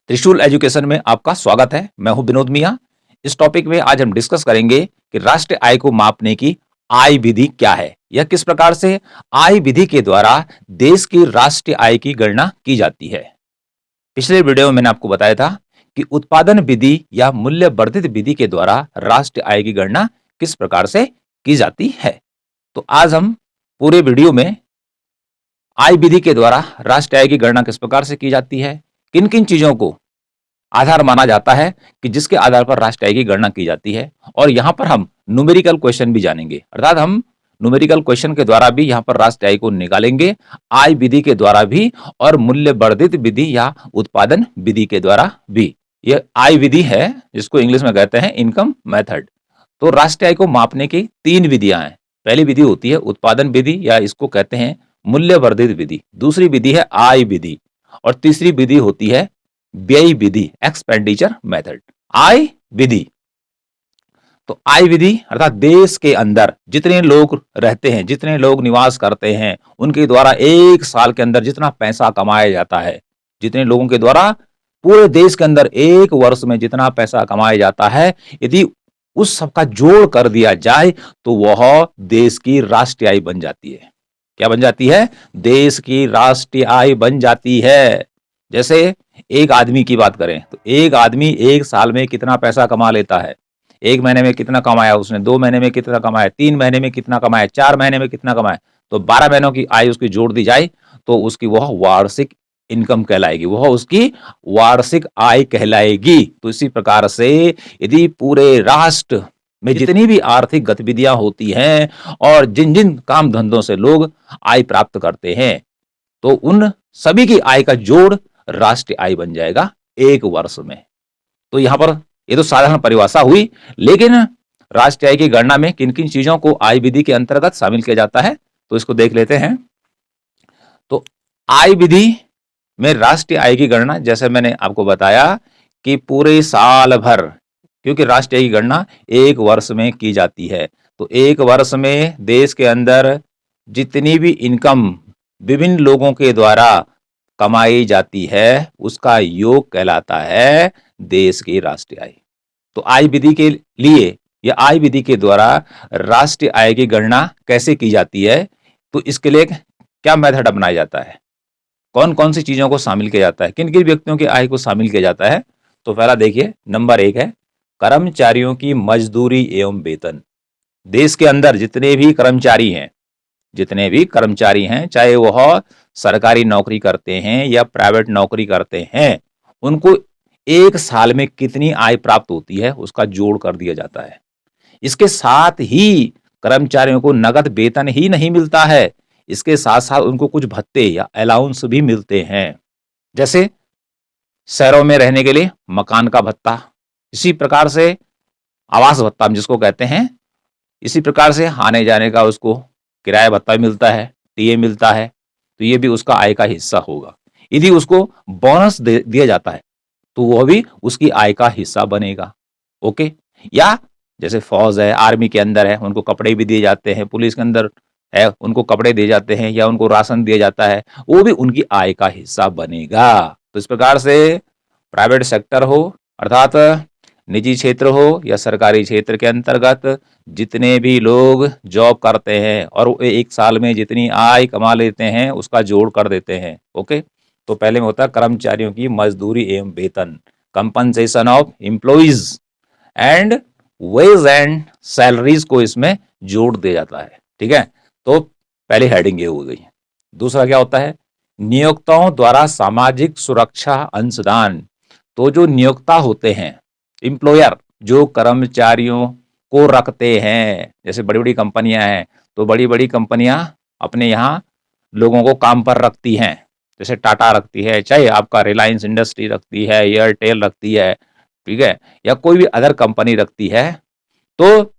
त्रिशूल एजुकेशन में आपका स्वागत है। मैं हूं विनोद मिया। इस टॉपिक में आज हम डिस्कस करेंगे कि राष्ट्रीय आय को मापने की आय विधि क्या है, यह किस प्रकार से आय विधि के द्वारा देश की राष्ट्रीय आय की गणना की जाती है। पिछले वीडियो में मैंने आपको बताया था कि उत्पादन विधि या मूल्य वर्धित विधि के द्वारा राष्ट्रीय आय की गणना किस प्रकार से की जाती है। तो आज हम पूरे वीडियो में आय विधि के द्वारा राष्ट्रीय आय की गणना किस प्रकार से की जाती है, किन किन चीजों को आधार माना जाता है कि जिसके आधार पर राष्ट्रीय आय की गणना की जाती है, और यहां पर हम न्यूमेरिकल क्वेश्चन भी जानेंगे, अर्थात हम न्यूमेरिकल क्वेश्चन के द्वारा भी यहां पर राष्ट्रीय आय को निकालेंगे, आय विधि के द्वारा भी और मूल्य वर्धित विधि या उत्पादन विधि के द्वारा भी। यह आय विधि है जिसको इंग्लिश में कहते हैं इनकम मेथड। तो राष्ट्रीय आय को मापने की तीन विधियां हैं। पहली विधि होती है उत्पादन विधि या इसको कहते हैं मूल्य वर्धित विधि, दूसरी विधि है आय विधि, और तीसरी विधि होती है व्यय विधि, एक्सपेंडिचर मेथड। आय विधि, तो आय विधि अर्थात देश के अंदर जितने लोग रहते हैं, जितने लोग निवास करते हैं, उनके द्वारा एक साल के अंदर जितना पैसा कमाया जाता है, जितने लोगों के द्वारा पूरे देश के अंदर एक वर्ष में जितना पैसा कमाया जाता है, यदि उस सबका जोड़ कर दिया जाए तो वह देश की राष्ट्रीय आय बन जाती है। क्या बन जाती है? देश की राष्ट्रीय आय बन जाती है। जैसे एक आदमी की बात करें तो एक आदमी एक साल में कितना पैसा कमा लेता है, एक महीने में कितना कमाया उसने, 2 महीने में कितना कमाया, 3 महीने में कितना कमाया, 4 महीने में कितना कमाया, तो 12 महीनों की आय उसकी जोड़ दी जाए तो उसकी वह वार्षिक इनकम कहलाएगी, वह उसकी वार्षिक आय कहलाएगी। तो इसी प्रकार से यदि पूरे राष्ट्र में जितनी भी आर्थिक गतिविधियां होती हैं और जिन जिन काम धंधों से लोग आय प्राप्त करते हैं, तो उन सभी की आय का जोड़ राष्ट्रीय आय बन जाएगा एक वर्ष में। तो यहां पर ये तो साधारण परिभाषा हुई, लेकिन राष्ट्रीय आय की गणना में किन किन चीजों को आय विधि के अंतर्गत शामिल किया जाता है, तो इसको देख लेते हैं। तो आय विधि में राष्ट्रीय आय की गणना, जैसे मैंने आपको बताया कि पूरे साल भर, क्योंकि राष्ट्रीय आय की गणना एक वर्ष में की जाती है, तो एक वर्ष में देश के अंदर जितनी भी इनकम विभिन्न लोगों के द्वारा कमाई जाती है उसका योग कहलाता है देश की राष्ट्रीय आय। तो आय विधि के लिए या आय विधि के द्वारा राष्ट्रीय आय की गणना कैसे की जाती है, तो इसके लिए क्या मेथड अपनाया जाता है, कौन कौन सी चीजों को शामिल किया जाता है, किन किन व्यक्तियों की आय को शामिल किया जाता है। तो पहला देखिए, नंबर 1 है कर्मचारियों की मजदूरी एवं वेतन। देश के अंदर जितने भी कर्मचारी हैं, चाहे वह सरकारी नौकरी करते हैं या प्राइवेट नौकरी करते हैं, उनको एक साल में कितनी आय प्राप्त होती है उसका जोड़ कर दिया जाता है। इसके साथ ही कर्मचारियों को नगद वेतन ही नहीं मिलता है, इसके साथ साथ उनको कुछ भत्ते या अलाउंस भी मिलते हैं, जैसे शहरों में रहने के लिए मकान का भत्ता, इसी प्रकार से आवास भत्ता हम जिसको कहते हैं, इसी प्रकार से आने जाने का उसको किराया भत्ता मिलता है, टीए मिलता है, तो ये भी उसका आय का हिस्सा होगा। यदि उसको बोनस दिया जाता है तो वह भी उसकी आय का हिस्सा बनेगा। ओके, या जैसे फौज है, आर्मी के अंदर है, उनको कपड़े भी दिए जाते हैं, पुलिस के अंदर है उनको कपड़े दिए जाते हैं या उनको राशन दिया जाता है, वो भी उनकी आय का हिस्सा बनेगा। तो इस प्रकार से प्राइवेट सेक्टर हो अर्थात निजी क्षेत्र हो या सरकारी क्षेत्र के अंतर्गत जितने भी लोग जॉब करते हैं और वो एक साल में जितनी आय कमा लेते हैं उसका जोड़ कर देते हैं। ओके, तो पहले में होता है कर्मचारियों की मजदूरी एवं वेतन, compensation of employees and wage and salaries को इसमें जोड़ दिया जाता है। ठीक है, तो पहली हेडिंग ये हो गई। दूसरा क्या होता है? नियोक्ताओं द्वारा सामाजिक सुरक्षा अंशदान। तो जो नियोक्ता होते हैं, एम्प्लॉयर, जो कर्मचारियों को रखते हैं, जैसे बड़ी बड़ी कंपनियां हैं, तो बड़ी बड़ी कंपनियां अपने यहाँ लोगों को काम पर रखती हैं, जैसे टाटा रखती है, चाहे आपका रिलायंस इंडस्ट्री रखती है, एयरटेल रखती है, ठीक है, या कोई भी अदर कंपनी रखती है, तो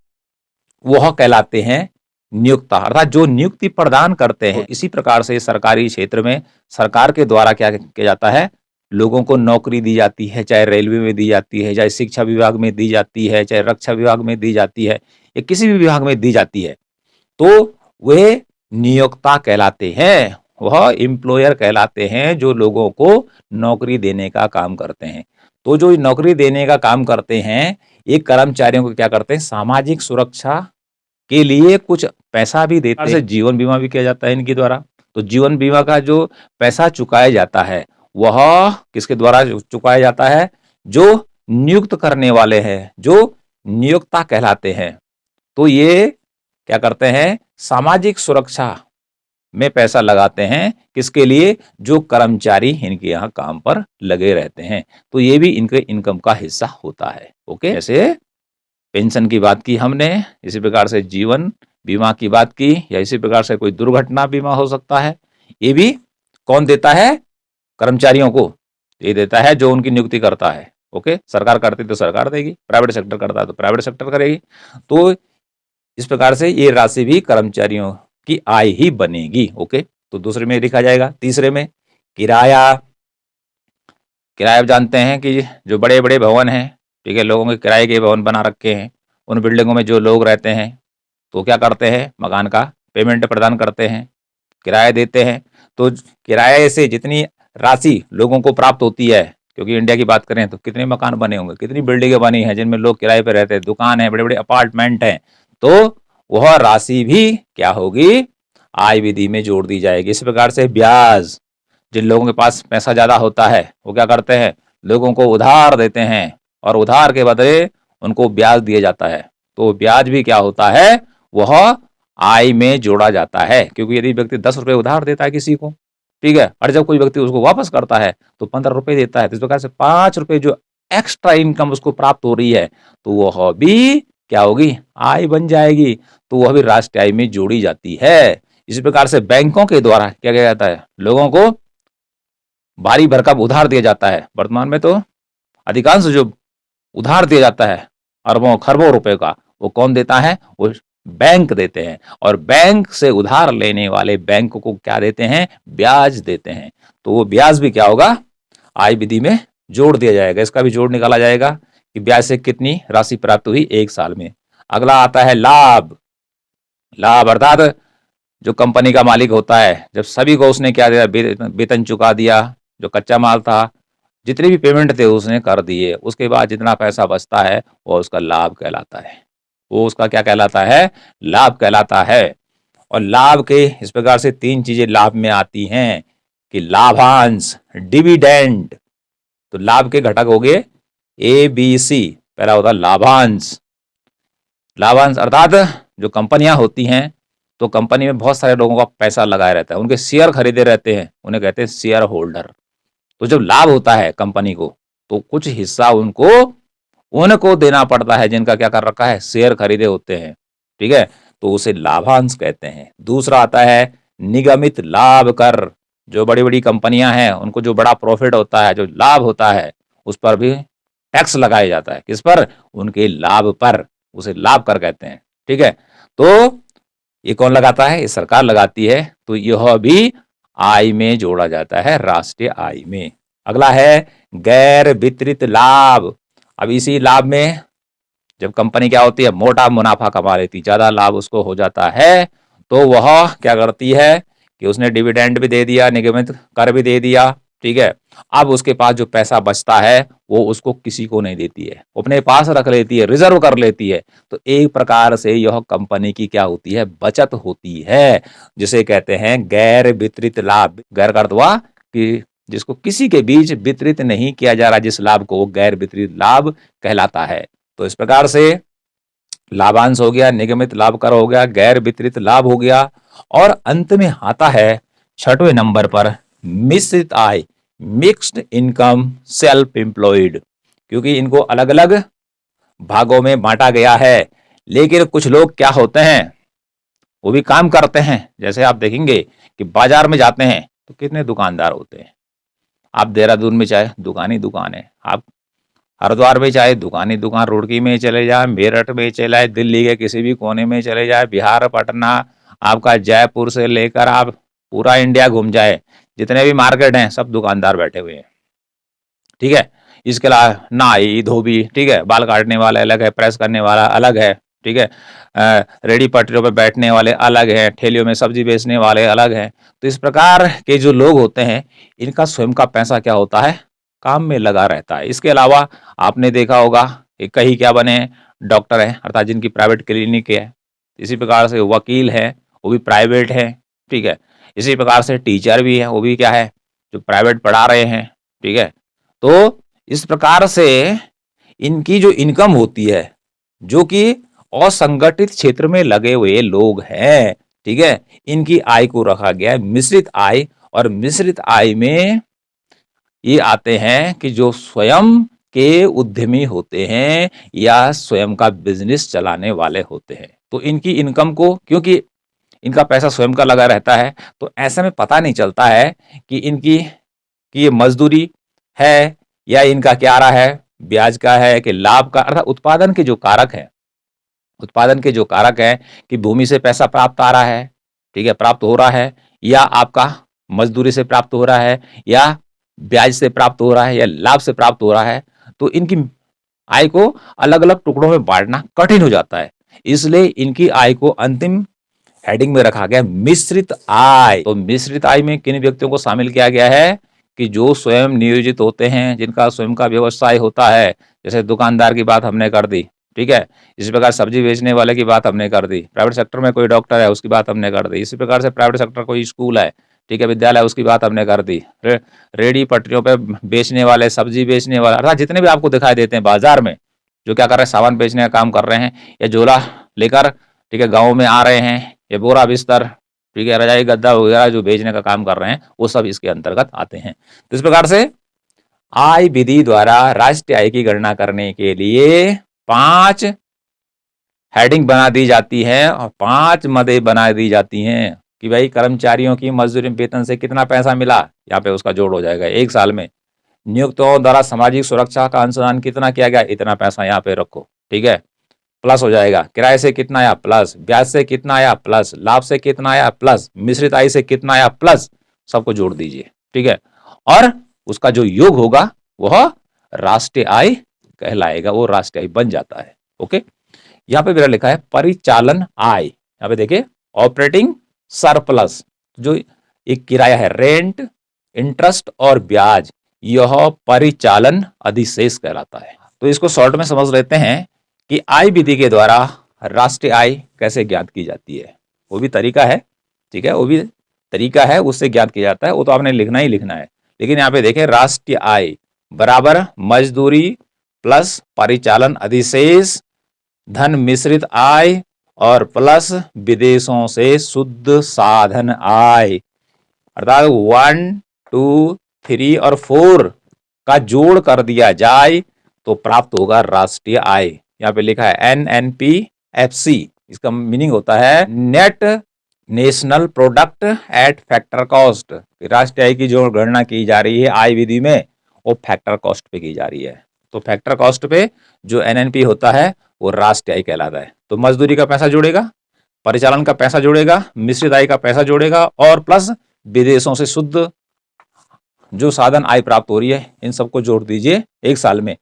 वह कहलाते हैं नियोक्ता, अर्थात जो नियुक्ति प्रदान करते हैं। इसी प्रकार से सरकारी क्षेत्र में सरकार के द्वारा क्या किया जाता है, लोगों को नौकरी दी जाती है, चाहे रेलवे में दी जाती है, चाहे शिक्षा विभाग में दी जाती है, चाहे रक्षा विभाग में दी जाती है, या किसी भी विभाग में दी जाती है, तो वे नियोक्ता कहलाते हैं। वह एम्प्लॉयर कहलाते हैं, जो लोगों को नौकरी देने का काम करते हैं। तो जो नौकरी देने का काम करते हैं, ये कर्मचारियों को क्या करते हैं, सामाजिक सुरक्षा के लिए कुछ पैसा भी देते हैं। जीवन बीमा भी किया जाता है इनके द्वारा। तो जीवन बीमा का जो पैसा चुकाया जाता है, वह किसके द्वारा चुकाया जाता है, जो नियुक्त करने वाले हैं, जो नियोक्ता कहलाते हैं। तो ये क्या करते हैं, सामाजिक सुरक्षा में पैसा लगाते हैं, किसके लिए, जो कर्मचारी इनके यहाँ काम पर लगे रहते हैं। तो ये भी इनके इनकम का हिस्सा होता है। ओके, जैसे पेंशन की बात की हमने, इसी प्रकार से जीवन बीमा की बात की, या इसी प्रकार से कोई दुर्घटना बीमा हो सकता है। ये भी कौन देता है, कर्मचारियों को ये देता है जो उनकी नियुक्ति करता है। ओके, सरकार करती तो सरकार देगी, प्राइवेट सेक्टर करता है तो प्राइवेट सेक्टर करेगी। तो इस प्रकार से ये राशि भी कर्मचारियों की आय ही बनेगी। ओके, तो दूसरे में लिखा जाएगा। तीसरे में किराया। किराया जानते हैं कि जो बड़े बड़े भवन हैं, ठीक है, लोगों के किराए के भवन बना रखे हैं, उन बिल्डिंगों में जो लोग रहते हैं तो क्या करते हैं, मकान का पेमेंट प्रदान करते हैं, किराया देते हैं। तो किराए से जितनी राशि लोगों को प्राप्त होती है, क्योंकि इंडिया की बात करें तो कितने मकान बने होंगे, कितनी बिल्डिंगें बनी हैं जिनमें लोग किराए पर रहते हैं, दुकान है, बड़े बड़े अपार्टमेंट हैं, तो वह राशि भी क्या होगी, आय विधि में जोड़ दी जाएगी। इस प्रकार से ब्याज, जिन लोगों के पास पैसा ज्यादा होता है वो क्या करते हैं, लोगों को उधार देते हैं और उधार के बदले उनको ब्याज दिया जाता है। तो ब्याज भी क्या होता है, वह आय में जोड़ा जाता है। क्योंकि यदि व्यक्ति 10 रुपए उधार देता है किसी को, ठीक है, और जब कोई व्यक्ति उसको वापस करता है तो 15 रुपए देता है, तो इस प्रकार से 5 रुपए जो एक्स्ट्रा इनकम उसको प्राप्त हो रही है, तो वह भी क्या होगी, आय बन जाएगी। तो वह भी राष्ट्रीय आय में जोड़ी जाती है। इसी प्रकार से बैंकों के द्वारा क्या किया जाता है, लोगों को भारी भरकम उधार दिया जाता है। वर्तमान में तो अधिकांश जो उधार दिया जाता है अरबों खरबों रुपए का, वो कौन देता है, वो बैंक देते हैं। और बैंक से उधार लेने वाले बैंक को क्या देते हैं, ब्याज देते हैं। तो वो ब्याज भी क्या होगा, आय विधि में जोड़ दिया जाएगा। इसका भी जोड़ निकाला जाएगा कि ब्याज से कितनी राशि प्राप्त हुई एक साल में। अगला आता है लाभ। लाभ अर्थात जो कंपनी का मालिक होता है, जब सभी को उसने क्या दिया, वेतन चुका दिया, जो कच्चा माल था, जितने भी पेमेंट थे उसने कर दिए, उसके बाद जितना पैसा बचता है वो उसका लाभ कहलाता है। वो उसका क्या कहलाता है, लाभ कहलाता है। और लाभ के इस प्रकार से 3 चीजें लाभ में आती हैं कि लाभांश, डिविडेंड। तो लाभ के घटक हो गए ABC। पहला होता है लाभांश। लाभांश अर्थात जो कंपनियां होती हैं, तो कंपनी में बहुत सारे लोगों का पैसा लगाया रहता है, उनके शेयर खरीदे रहते हैं, उन्हें कहते हैं शेयर होल्डर। तो जब लाभ होता है कंपनी को, तो कुछ हिस्सा उनको देना पड़ता है, जिनका क्या कर रखा है, शेयर खरीदे होते हैं, ठीक है, तो उसे लाभांश कहते हैं। दूसरा आता है निगमित लाभ कर। जो बड़ी बड़ी कंपनियां हैं, उनको जो बड़ा प्रॉफिट होता है, जो लाभ होता है, उस पर भी टैक्स लगाया जाता है। किस पर, उनके लाभ पर, उसे लाभ कर कहते हैं। ठीक है, तो ये कौन लगाता है, ये सरकार लगाती है। तो यह भी आय में जोड़ा जाता है, राष्ट्रीय आय में। अगला है गैर वितरित लाभ। अब इसी लाभ में जब कंपनी क्या होती है, मोटा मुनाफा कमा लेती, ज्यादा लाभ उसको हो जाता है, तो वह क्या करती है कि उसने डिविडेंड भी दे दिया, निगमित कर भी दे दिया, ठीक है। अब उसके पास जो पैसा बचता है वो उसको किसी को नहीं देती है, अपने पास रख लेती है, रिजर्व कर लेती है। तो एक प्रकार से यह कंपनी की क्या होती है, बचत होती है, जिसे कहते हैं गैर वितरित लाभ। गैर का अर्थ हुआ कि जिसको किसी के बीच वितरित नहीं किया जा रहा, जिस लाभ को, वो गैर वितरित लाभ कहलाता है। तो इस प्रकार से लाभांश हो गया, निगमित लाभ कर हो गया, गैर वितरित लाभ हो गया, और अंत में आता है 6वें नंबर पर मिश्रित आय, मिक्स्ड इनकम सेल्फ एम्प्लॉयड। क्योंकि इनको अलग अलग भागों में बांटा गया है, लेकिन कुछ लोग क्या होते हैं, वो भी काम करते हैं। जैसे आप देखेंगे कि बाजार में जाते हैं तो कितने दुकानदार होते हैं। आप देहरादून में चाहे दुकान ही दुकान है, आप हरिद्वार में चाहे दुकान ही दुकान, रुड़की में चले जाए, मेरठ में चले जाए, दिल्ली के किसी भी कोने में चले जाए, बिहार पटना, आपका जयपुर से लेकर आप पूरा इंडिया घूम जाए, जितने भी मार्केट हैं सब दुकानदार बैठे हुए हैं। ठीक है, इसके अलावा नाई धोबी, ठीक है, बाल काटने वाला अलग है, प्रेस करने वाला अलग है, ठीक है। रेडी पटरियों पर बैठने वाले अलग हैं, ठेलियों में सब्जी बेचने वाले अलग हैं। तो इस प्रकार के जो लोग होते हैं, इनका स्वयं का पैसा क्या होता है, काम में लगा रहता है। इसके अलावा आपने देखा होगा कि कई क्या बने हैं, डॉक्टर हैं, अर्थात जिनकी प्राइवेट क्लिनिक है। इसी प्रकार से वकील है, वो भी प्राइवेट है, ठीक है। इसी प्रकार से टीचर भी है, वो भी क्या है, जो प्राइवेट पढ़ा रहे हैं, ठीक है। तो इस प्रकार से इनकी जो इनकम होती है, जो कि असंगठित क्षेत्र में लगे हुए लोग हैं, ठीक है, इनकी आय को रखा गया है मिश्रित आय। और मिश्रित आय में ये आते हैं कि जो स्वयं के उद्यमी होते हैं या स्वयं का बिजनेस चलाने वाले होते हैं। तो इनकी इनकम को, क्योंकि इनका पैसा स्वयं का लगा रहता है, तो ऐसे में पता नहीं चलता है कि इनकी कि ये मजदूरी है या इनका क्या रहा है, ब्याज का है कि लाभ का। अर्थात उत्पादन के जो कारक हैं, उत्पादन के जो कारक हैं कि भूमि से पैसा प्राप्त आ रहा है, ठीक है, प्राप्त हो रहा है, या आपका मजदूरी से प्राप्त हो रहा है, या ब्याज से प्राप्त हो रहा है, या लाभ से प्राप्त हो रहा है। तो इनकी आय को अलग अलग टुकड़ों में बांटना कठिन हो जाता है। इसलिए इनकी आय को अंतिम हेडिंग में रखा गया मिश्रित आय। तो मिश्रित आय में किन व्यक्तियों को शामिल किया गया है कि जो स्वयं नियोजित होते हैं, जिनका स्वयं का व्यवसाय होता है। जैसे दुकानदार की बात हमने कर दी, ठीक है। इसी प्रकार सब्जी बेचने वाले की बात हमने कर दी। प्राइवेट सेक्टर में कोई डॉक्टर है, उसकी बात हमने कर दी। इसी प्रकार से प्राइवेट सेक्टर कोई स्कूल है, ठीक है, विद्यालय, उसकी बात हमने कर दी। रेडी पटरियों पे बेचने वाले, सब्जी बेचने वाले, अर्थात जितने भी आपको दिखाई देते हैं बाजार में, जो क्या कर रहे हैं, सामान बेचने का काम कर रहे हैं, या झोला लेकर, ठीक है, गाँव में आ रहे हैं, ये बोरा बिस्तर, ठीक है, रजाई गद्दा वगैरह जो बेचने का काम कर रहे हैं, वो सब इसके अंतर्गत आते हैं। तो इस प्रकार से आय विधि द्वारा राष्ट्रीय आय की गणना करने के लिए 5 हेडिंग बना दी जाती है और 5 मदें बना दी जाती हैं कि भाई कर्मचारियों की मजदूरी वेतन से कितना पैसा मिला, यहाँ पे उसका जोड़ हो जाएगा। एक साल में नियुक्तों द्वारा सामाजिक सुरक्षा का अंशदान कितना किया गया, इतना पैसा यहाँ पे रखो, ठीक है, प्लस हो जाएगा। किराए से कितना आया, प्लस। ब्याज से कितना आया, प्लस। लाभ से कितना आया, प्लस। मिश्रित आय से कितना आया, प्लस। सबको जोड़ दीजिए, ठीक है। और उसका जो योग होगा वह राष्ट्रीय आय कहलाएगा, वो राष्ट्रीय आय बन जाता है। ओके, यहाँ पे मेरा लिखा है परिचालन आय। यहाँ पे देखिए ऑपरेटिंग सरप्लस, जो एक किराया है, रेंट, इंटरेस्ट और ब्याज, यह परिचालन अधिशेष कहलाता है। तो इसको शॉर्ट में समझ लेते हैं कि आय विधि के द्वारा राष्ट्रीय आय कैसे ज्ञात की जाती है। वो भी तरीका है, ठीक है, वो भी तरीका है, उससे ज्ञात किया जाता है, वो तो आपने लिखना ही लिखना है। लेकिन यहाँ पे देखें, राष्ट्रीय आय बराबर मजदूरी प्लस परिचालन अधिशेष धन मिश्रित आय और प्लस विदेशों से शुद्ध साधन आय। अर्थात 1, 2, 3 और 4 का जोड़ कर दिया जाए तो प्राप्त होगा राष्ट्रीय आय। यहाँ पे लिखा है NNPFC, इसका मीनिंग होता है net national product at factor cost. राष्ट्रीय आय की जो गणना की जा रही है आय विधि में, वो फैक्टर कॉस्ट पे की जा रही है। तो फैक्टर कॉस्ट पे जो NNP होता है वो राष्ट्रीय आय कहलाता है। तो मजदूरी का पैसा जुड़ेगा, परिचालन का पैसा जुड़ेगा, मिश्रित आय का पैसा जुड़ेगा, और प्लस विदेशों से शुद्ध जो साधन आय प्राप्त हो रही है, इन सबको जोड़ दीजिए एक साल में,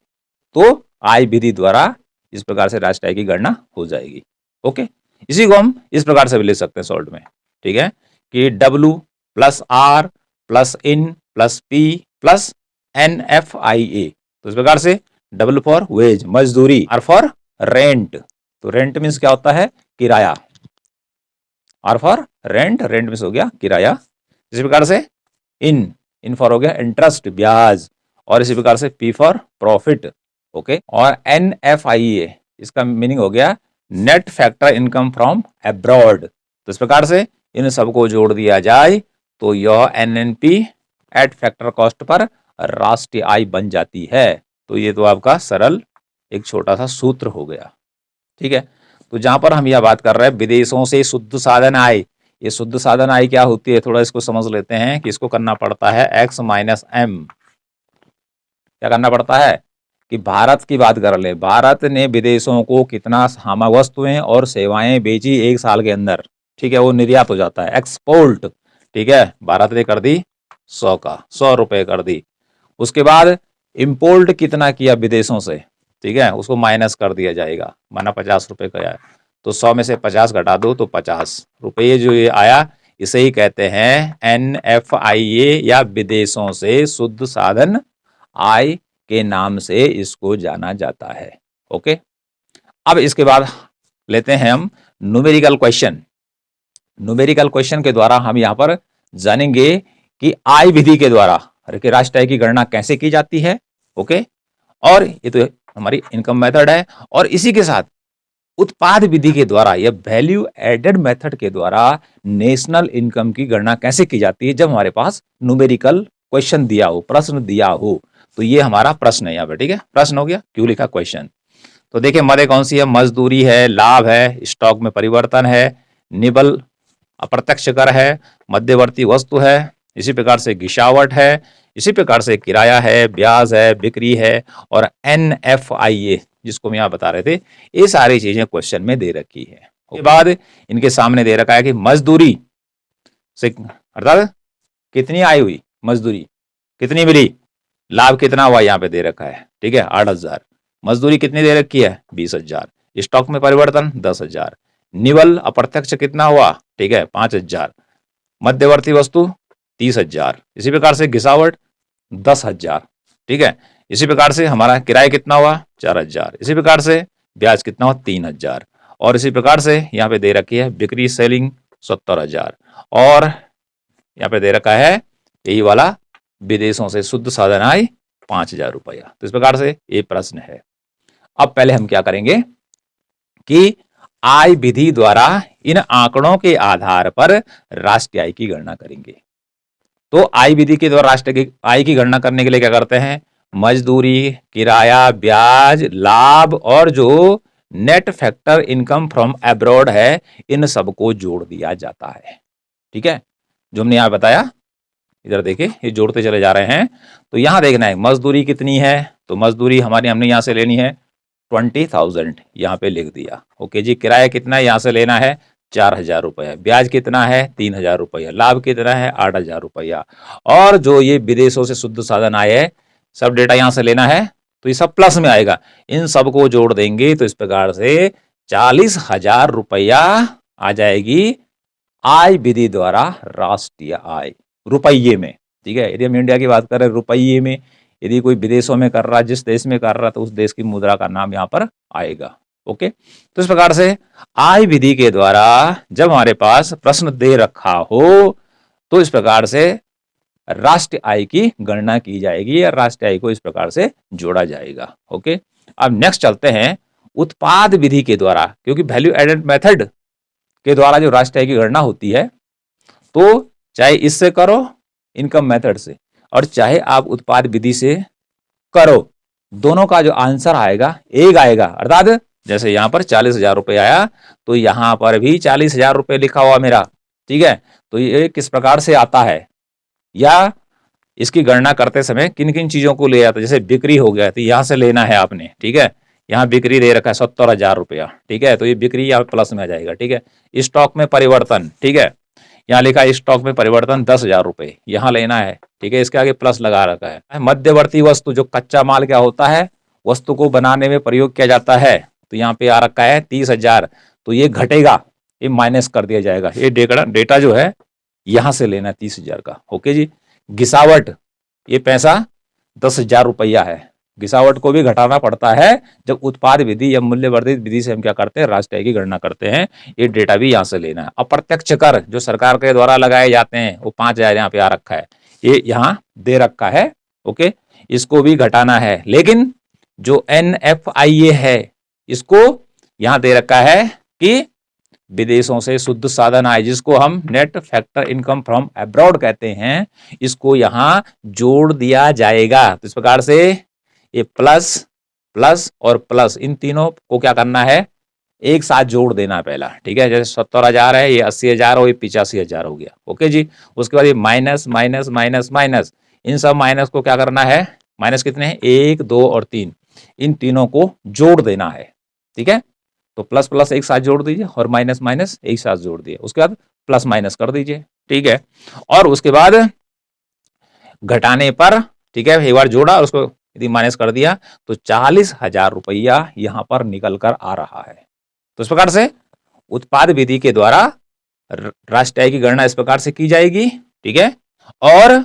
तो आय विधि द्वारा इस प्रकार से राष्ट्रीय आय की गणना हो जाएगी। ओके, इसी को हम इस प्रकार से भी लिख सकते हैं शॉर्ट में, ठीक है, कि W plus R plus in plus P plus NFIA। तो इस प्रकार से W फॉर वेज, मजदूरी, R फॉर रेंट, तो रेंट मीन्स क्या होता है, किराया। R for rent, rent means हो गया किराया। इसी प्रकार से इन फॉर हो गया इंटरेस्ट, ब्याज, और इसी प्रकार से P फॉर प्रॉफिट। ओके, और NFIA, इसका मीनिंग हो गया net factor income from abroad. तो इस प्रकार से इन सबको जोड़ दिया जाए तो यह NNP eight factor cost per राष्ट्रीय आय बन जाती है। तो ये तो आपका सरल एक छोटा सा सूत्र हो गया, ठीक है। तो जहां पर हम यह बात कर रहे हैं विदेशों से शुद्ध साधन आय, ये शुद्ध साधन आय क्या होती है, थोड़ा इसको समझ लेते हैं कि इसको करना पड़ता है X माइनस M। क्या करना पड़ता है कि भारत की बात कर ले, भारत ने विदेशों को कितना वस्तुएं और सेवाएं बेची एक साल के अंदर, ठीक है, वो निर्यात हो जाता है, एक्सपोर्ट, ठीक है। भारत ने कर दी 100 का, 100 रुपए कर दी। उसके बाद इंपोर्ट कितना किया विदेशों से, ठीक है, उसको माइनस कर दिया जाएगा, माना 50 रुपए का है तो 100 में से 50 घटा दो तो 50 रुपये जो ये आया, इसे ही कहते हैं NFIA या विदेशों से शुद्ध साधन आय के नाम से इसको जाना जाता है। ओके, अब इसके बाद लेते हैं हम न्यूमेरिकल क्वेश्चन। न्यूमेरिकल क्वेश्चन के द्वारा हम यहाँ पर जानेंगे कि आय विधि के द्वारा राष्ट्रीय आय की गणना कैसे की जाती है। ओके, और ये तो हमारी इनकम मेथड है, और इसी के साथ उत्पाद विधि के द्वारा या वैल्यू एडेड मेथड के द्वारा नेशनल इनकम की गणना कैसे की जाती है जब हमारे पास न्यूमेरिकल क्वेश्चन दिया हो, प्रश्न दिया हो। तो ये हमारा प्रश्न है यहाँ पे, ठीक है, प्रश्न हो गया, क्यों लिखा क्वेश्चन। तो देखिए मदे कौन सी है, मजदूरी है, लाभ है, स्टॉक में परिवर्तन है, निबल अप्रत्यक्ष कर है, मध्यवर्ती वस्तु है, इसी प्रकार से गिशावट है, इसी प्रकार से किराया है, ब्याज है, बिक्री है, और NFIA जिसको हम यहाँ बता रहे थे, ये सारी चीजें क्वेश्चन में दे रखी है। उसके बाद इनके सामने दे रखा है कि मजदूरी से अर्थात कितनी आय हुई, मजदूरी कितनी मिली, लाभ कितना हुआ यहाँ पे दे रखा है, ठीक है 8000, मजदूरी कितनी दे रखी है 20000, स्टॉक में परिवर्तन 10000, निवल अप्रत्यक्ष कितना हुआ, ठीक है 5000, मध्यवर्ती वस्तु 30000, इसी प्रकार से घिसावट 10000, ठीक है, इसी प्रकार से हमारा किराया कितना हुआ 4000, इसी प्रकार से ब्याज कितना हुआ 3000, और इसी प्रकार से यहाँ पे दे रखी है बिक्री सेलिंग 70000, और यहाँ पे दे रखा है यही वाला विदेशों से शुद्ध साधन आय 5000 रुपया। तो इस प्रकार से ये प्रश्न है। अब पहले हम क्या करेंगे कि आय विधि द्वारा इन आंकड़ों के आधार पर राष्ट्रीय आय की गणना करेंगे। तो आय विधि के द्वारा राष्ट्रीय आय की गणना करने के लिए क्या करते हैं, मजदूरी, किराया, ब्याज, लाभ और जो net factor income from abroad है, इन सबको जोड़ दिया जाता है। ठीक है, जो हमने यहां बताया, इधर देखिए ये जोड़ते चले जा रहे हैं। तो यहां देखना है मजदूरी कितनी है, तो मजदूरी हमारी हमने यहां से लेनी है 20,000, यहाँ पे लिख दिया। ओके जी, किराया कितना है यहाँ से लेना है 4000 रुपया, ब्याज कितना है 3000 रुपया, लाभ कितना है 8000 रुपया, और जो ये विदेशों से शुद्ध साधन आए है सब डेटा यहाँ से लेना है, तो ये सब प्लस में आएगा, इन सबको जोड़ देंगे तो इस प्रकार से 40,000 रुपया आ जाएगी आय विधि द्वारा राष्ट्रीय आय रुपये में। ठीक है, यदि हम इंडिया की बात करें रुपये में, यदि कोई विदेशों में कर रहा है, जिस देश में कर रहा है, तो उस देश की मुद्रा का नाम यहाँ पर आएगा। ओके, तो इस प्रकार से आय विधि के द्वारा जब हमारे पास प्रश्न दे रखा हो तो इस प्रकार से राष्ट्रीय आय की गणना की जाएगी या राष्ट्रीय आय को इस प्रकार से जोड़ा जाएगा। ओके, अब नेक्स्ट चलते हैं उत्पाद विधि के द्वारा, क्योंकि वैल्यू एडेड मेथड के द्वारा जो राष्ट्रीय आय की गणना होती है, तो चाहे इससे करो इनकम मेथड से, और चाहे आप उत्पाद विधि से करो, दोनों का जो आंसर आएगा एक आएगा। अर्थात जैसे यहां पर 40,000 रुपये आया, तो यहां पर भी 40,000 रुपये लिखा हुआ मेरा। ठीक है, तो ये किस प्रकार से आता है, या इसकी गणना करते समय किन किन चीजों को ले जाता है, जैसे बिक्री हो गया तो यहां से लेना है आपने। ठीक है, यहाँ बिक्री दे रखा है 70,000 रुपया। ठीक है, तो ये बिक्री यहाँ प्लस में आ जाएगा। ठीक है, स्टॉक में परिवर्तन, ठीक है, यहाँ लिखा है स्टॉक में परिवर्तन 10,000 रुपये, यहाँ लेना है। ठीक है, इसके आगे प्लस लगा रखा है। मध्यवर्ती वस्तु, जो कच्चा माल क्या होता है, वस्तु को बनाने में प्रयोग किया जाता है, तो यहाँ पे आ रखा है 30,000, तो ये घटेगा, ये माइनस कर दिया जाएगा। ये डेटा जो है यहाँ से लेना है 30,000 का। ओके जी, घिसावट, ये पैसा 10,000 रुपया है, घिसावट को भी घटाना पड़ता है जब उत्पाद विधि या मूल्य वर्धित विधि से हम क्या करते हैं, राष्ट्रीय आय की गणना करते हैं। ये डेटा भी यहाँ से लेना है। अप्रत्यक्ष कर जो सरकार के द्वारा लगाए जाते हैं, वो 5,000 यहाँ पे आ रखा है, ये यहाँ दे रखा है। ओके, इसको भी घटाना है, लेकिन जो NFIA है इसको यहाँ दे रखा है कि विदेशों से शुद्ध साधन आय, जिसको हम net factor income from abroad कहते हैं, इसको यहाँ जोड़ दिया जाएगा। तो इस प्रकार से ये प्लस प्लस और प्लस, इन तीनों को क्या करना है, एक साथ जोड़ देना पहला। ठीक है, जैसे 70,000 है, ये 80,000 हो, ये 85,000 हो गया। ओके जी, उसके बाद ये माइनस माइनस माइनस माइनस, इन सब माइनस को क्या करना है, माइनस कितने हैं 1 2 और 3, इन तीनों को जोड़ देना है। ठीक है, तो प्लस प्लस एक साथ जोड़ दीजिए और माइनस माइनस एक साथ जोड़ दिए, उसके बाद प्लस माइनस कर दीजिए। ठीक है, और उसके बाद घटाने पर, ठीक है, एक बार जोड़ा और उसको यदि माइनस कर दिया तो 40,000 रुपया यहां पर निकल कर आ रहा है। तो इस प्रकार से उत्पाद विधि के द्वारा राष्ट्रीय आय की गणना इस प्रकार से की जाएगी, ठीक है। और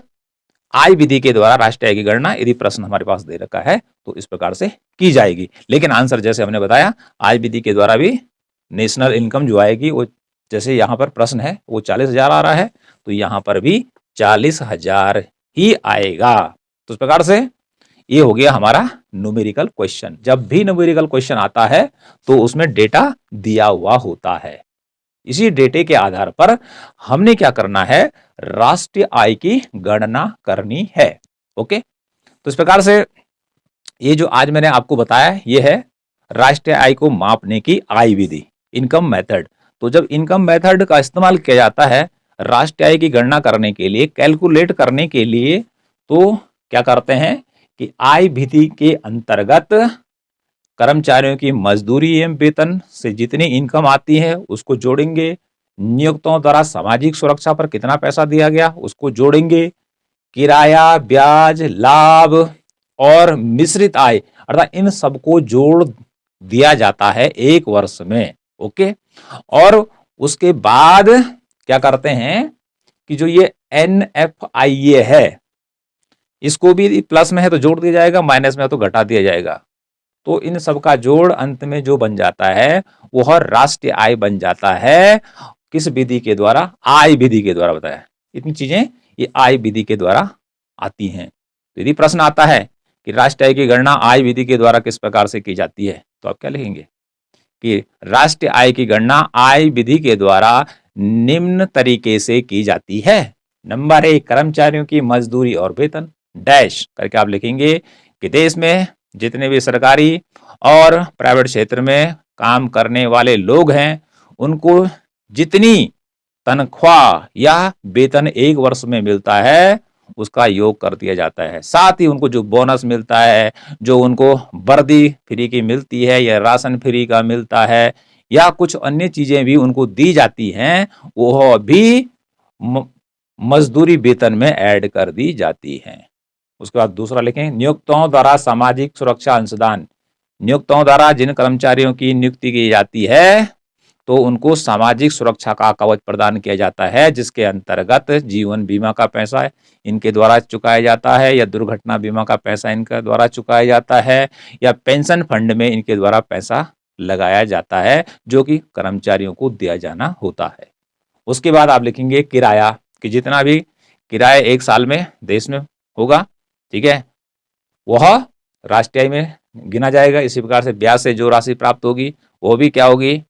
आय विधि के द्वारा राष्ट्रीय आय की गणना यदि प्रश्न हमारे पास दे रखा है तो इस प्रकार से की जाएगी। लेकिन आंसर जैसे हमने बताया, आय विधि के द्वारा भी नेशनल इनकम जो आएगी वो, जैसे यहाँ पर प्रश्न है वो 40,000 आ रहा है, तो यहाँ पर भी 40,000 ही आएगा। तो इस प्रकार से ये हो गया हमारा न्यूमेरिकल क्वेश्चन। जब भी न्यूमेरिकल क्वेश्चन आता है तो उसमें डेटा दिया हुआ होता है। इसी डेटे के आधार पर हमने क्या करना है, राष्ट्रीय आय की गणना करनी है। ओके, तो इस प्रकार से ये जो आज मैंने आपको बताया ये है राष्ट्रीय आय को मापने की आय विधि, इनकम मेथड। तो जब इनकम मेथड का इस्तेमाल किया जाता है राष्ट्रीय आय की गणना करने के लिए, कैलकुलेट करने के लिए, तो क्या करते हैं कि आय विधि के अंतर्गत कर्मचारियों की मजदूरी एवं वेतन से जितनी इनकम आती है उसको जोड़ेंगे, नियोक्ताओं द्वारा सामाजिक सुरक्षा पर कितना पैसा दिया गया उसको जोड़ेंगे, किराया, ब्याज, लाभ और मिश्रित आय, अर्थात इन सबको जोड़ दिया जाता है एक वर्ष में। ओके, और उसके बाद क्या करते हैं कि जो ये NFIA है इसको भी प्लस में है तो जोड़ दिया जाएगा, माइनस में है तो घटा दिया जाएगा। तो इन सब का जोड़ अंत में जो बन जाता है वह राष्ट्रीय आय बन जाता है। किस विधि के द्वारा? आय विधि के द्वारा। बताया इतनी चीजें ये आय विधि के द्वारा आती हैं। तो यदि प्रश्न आता है कि राष्ट्रीय आय की गणना आय विधि के द्वारा किस प्रकार से की जाती है, तो आप क्या लिखेंगे कि राष्ट्रीय आय की गणना आय विधि के द्वारा निम्न तरीके से की जाती है। नंबर 1, कर्मचारियों की मजदूरी और वेतन डैश करके आप लिखेंगे कि देश में जितने भी सरकारी और प्राइवेट क्षेत्र में काम करने वाले लोग हैं उनको जितनी तनख्वाह या वेतन एक वर्ष में मिलता है उसका योग कर दिया जाता है। साथ ही उनको जो बोनस मिलता है, जो उनको वर्दी फ्री की मिलती है या राशन फ्री का मिलता है या कुछ अन्य चीजें भी उनको दी जाती हैं, वो भी मजदूरी वेतन में ऐड कर दी जाती हैं। उसके बाद दूसरा लिखें, नियोक्ताओं द्वारा सामाजिक सुरक्षा अंशदान। नियोक्ताओं द्वारा जिन कर्मचारियों की नियुक्ति की जाती है तो उनको सामाजिक सुरक्षा का कवच प्रदान किया जाता है, जिसके अंतर्गत जीवन बीमा का पैसा इनके द्वारा चुकाया जाता है या दुर्घटना बीमा का पैसा इनके द्वारा चुकाया जाता है या पेंशन फंड में इनके द्वारा पैसा लगाया जाता है जो कि कर्मचारियों को दिया जाना होता है। उसके बाद आप लिखेंगे किराया, कि जितना भी किराया एक साल में देश में होगा, ठीक है, वह राष्ट्रीय आय में गिना जाएगा। इसी प्रकार से ब्याज से जो राशि प्राप्त होगी वो भी क्या होगी,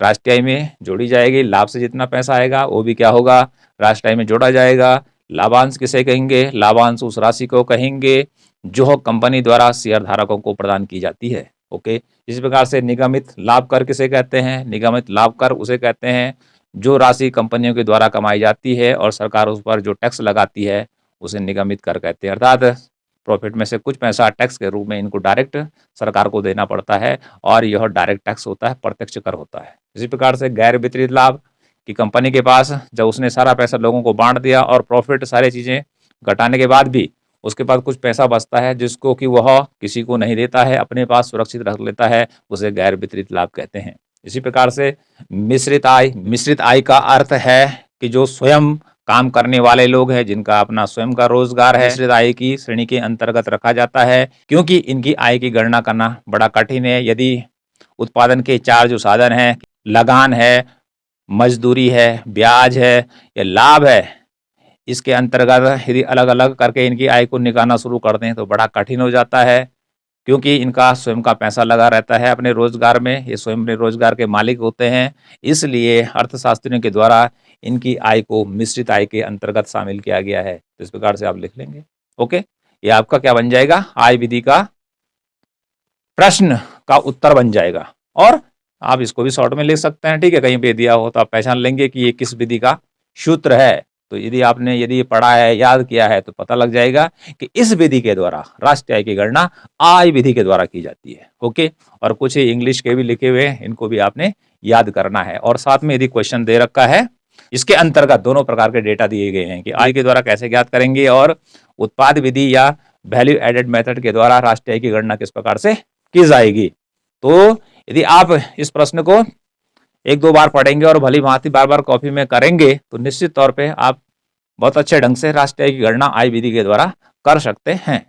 राष्ट्रीय आय में जोड़ी जाएगी। लाभ से जितना पैसा आएगा वो भी क्या होगा, राष्ट्रीय आय में जोड़ा जाएगा। लाभांश किसे कहेंगे, लाभांश उस राशि को कहेंगे जो कंपनी द्वारा शेयर धारकों को प्रदान की जाती है। ओके, इसी प्रकार से निगमित लाभ कर किसे कहते हैं, निगमित लाभ कर उसे कहते हैं जो राशि कंपनियों के द्वारा कमाई जाती है और सरकार उस पर जो टैक्स लगाती है उसे निगमित कर कहते हैं। अर्थात प्रॉफिट में से कुछ पैसा टैक्स के रूप में इनको डायरेक्ट सरकार को देना पड़ता है और यह डायरेक्ट टैक्स होता है, प्रत्यक्ष कर होता है। इसी प्रकार से गैर वितरित लाभ, कि कंपनी के पास जब उसने सारा पैसा लोगों को बांट दिया और प्रॉफिट सारी चीजें घटाने के बाद भी उसके पास कुछ पैसा बचता है जिसको कि वह किसी को नहीं देता है, अपने पास सुरक्षित रख लेता है, उसे गैर वितरित लाभ कहते हैं। इसी प्रकार से मिश्रित आय, मिश्रित आय का अर्थ है कि जो स्वयं काम करने वाले लोग हैं जिनका अपना स्वयं का रोजगार है, मिश्रित आय की श्रेणी के अंतर्गत रखा जाता है क्योंकि इनकी आय की गणना करना बड़ा कठिन है। यदि उत्पादन के चार जो साधन हैं, लगान है, मजदूरी है, ब्याज है या लाभ है, इसके अंतर्गत यदि अलग अलग करके इनकी आय को निकालना शुरू करते हैं तो बड़ा कठिन हो जाता है क्योंकि इनका स्वयं का पैसा लगा रहता है अपने रोजगार में, ये स्वयं अपने रोजगार के मालिक होते हैं। इसलिए अर्थशास्त्रियों के द्वारा इनकी आय को मिश्रित आय के अंतर्गत शामिल किया गया है। तो इस प्रकार से आप लिख लेंगे। ओके, ये आपका क्या बन जाएगा, आय विधि का प्रश्न का उत्तर बन जाएगा। और आप इसको भी शॉर्ट में लिख सकते हैं, ठीक है, कहीं पे दिया हो तो आप पहचान लेंगे कि ये किस विधि का सूत्र है। तो यदि आपने यदि पढ़ा है, याद किया है तो पता लग जाएगा कि इस विधि के द्वारा राष्ट्रीय आय की गणना आय विधि के द्वारा की जाती है। ओके, और कुछ इंग्लिश के भी लिखे हुए हैं, इनको भी आपने याद करना है। और साथ में यदि क्वेश्चन दे रखा है इसके अंतर्गत दोनों प्रकार के डेटा दिए गए हैं कि आय के द्वारा कैसे ज्ञात करेंगे और उत्पाद विधि या वैल्यू एडेड मेथड के द्वारा राष्ट्रीय आय की गणना किस प्रकार से की जाएगी। तो यदि आप इस प्रश्न को एक दो बार पढ़ेंगे और भली भांति बार बार कॉपी में करेंगे तो निश्चित तौर पे आप बहुत अच्छे ढंग से राष्ट्रीय आय की गणना आय विधि के द्वारा कर सकते हैं।